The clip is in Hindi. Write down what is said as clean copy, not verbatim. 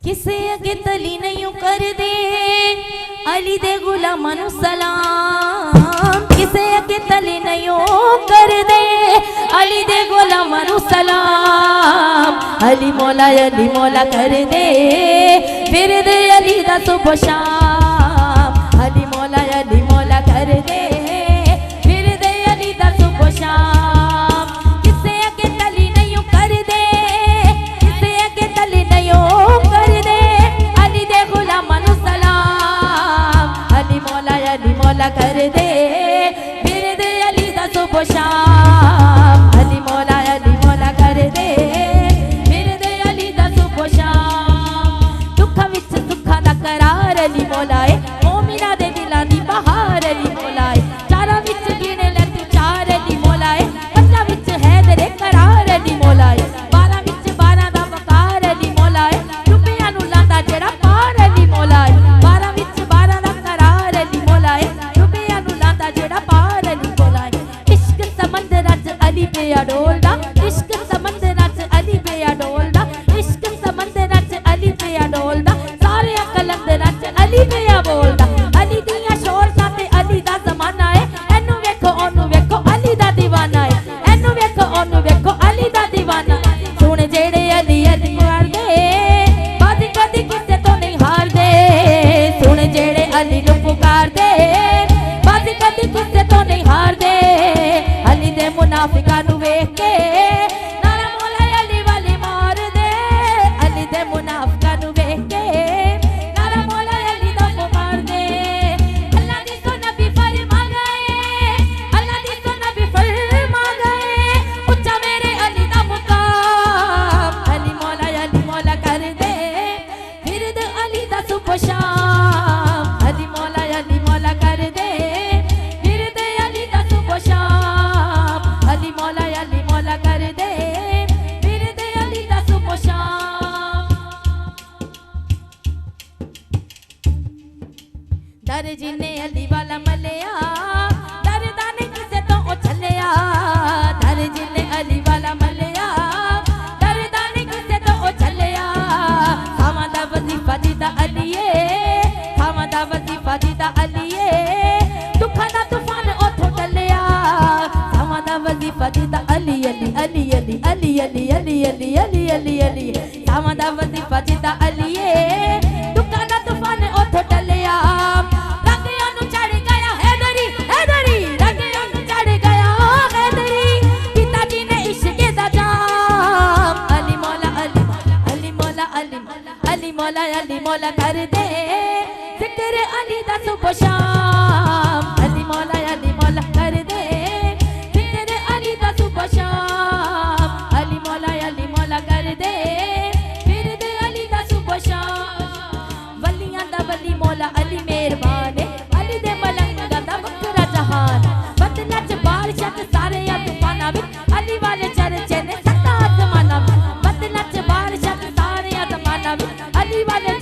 किसे अगे तली नहीं कर दे अली दे गुलामां नू सलाम। किसे अगे तली नहीं कर दे अली दे गुलामां नू सलाम। अली मौला कर दे विरद अली दा सुबह शाम। अली मौला कर दे विरद अली दा सुबह शाम। किसे अगे तली नहीं कर दे किसे अगे तली नहीं कर दे अली दे गुलामां नू सलाम। अली मौला कर दे विरद अली दा सुबह शाम। अली मौला कर दे विरद अली दा सुबह शाम। दुखा विच सुखा दा करार अली मौलाए मोमिना दे दिलां दी बहार अली मौलाए। चारा विच गिने ले तू चार अली मौलाए। पंजा विच है तेरे करार अली मौलाए। 12 विच 12 दा वकार अली मौलाए। रुपया नू लांदा जेड़ा पार अली मौलाए। 12 विच 12 दा करार अली मौलाए। रुपया नू लांदा जेड़ा पार अली मौलाए। इश्क समंदरां च अली पिया डोलदा। इश्क समंदरां च अली पिया डोलदा। इश्क समंदरां च अली पिया डोलदा। सारे कलंदरां च अली पिया बोलदा। अली दियां शोरतां ते अली दा ज़माना है। एनू वेखो ओनू वेखो अली दा दीवाना है। एनू वेखो ओनू वेखो अली दा दीवाना। सुन जेड़े अली अली कर दे बाजी कदी किसे तो नहीं हार दे। सुन जेड़े अली नू पुकार दे बाजी कदी किसे तो नहीं हार दे। अली दे मुनाफिकां नू वेख के नारा मौला अली वाली मार दे। अली दे मुनाफिकां नू वेख के नारा मौला अली दा पुकार दे। अल्लाह दी तो नबी फरमा गए अल्लाह दी तो नबी फरमा गए उच्चा मेरे अली दा मुकाम। अली मौला कर दे विरद अली दा सुबह शाम। अली मौला कर दे विरद अली दा सुबह शाम। अली मौला कर दे विरद अली दा सुबह शाम। दर जिन्ने अली वाला मलिया दरदा ने किसे तो उछलिया। दर जिन्ने अली वाला मलिया दरदा ने किसे तो उछलिया। खावां दा वजीफा दिता अलीए खावां दा वजीफा दिता अलीए। दुखां दा तूफान ओथों टलिया। खावां दा वजीफा दिता अली अली अली अली अली अली अली अली अली अली अली। खावां दा वजीफा दिता अलीए। दुखां दा तूफान ओथों टलिया। रंगियां नू चढ़ गया हैदरी हैदरी। रंगियां नू चढ़ गया हैदरी। पिताजी ने इश्क दा जाम। अली मौला अली मौला कर दे जिक्र अली दा सुबह शाम। अली मौला कर दे जिक्र अली दा सुबह शाम। अली मौला कर दे विरद अली दा सुबह शाम। वलियां दा वली मौला अली मेहरबान है। अली दे मलंगा दा वखरा जहान। बदला च बारिशां च सारे तूफाना विच अली वाले चर्चे ने सत्ता आसमाना। बदला च बारिशां च सारे तूफाना विच अली वाले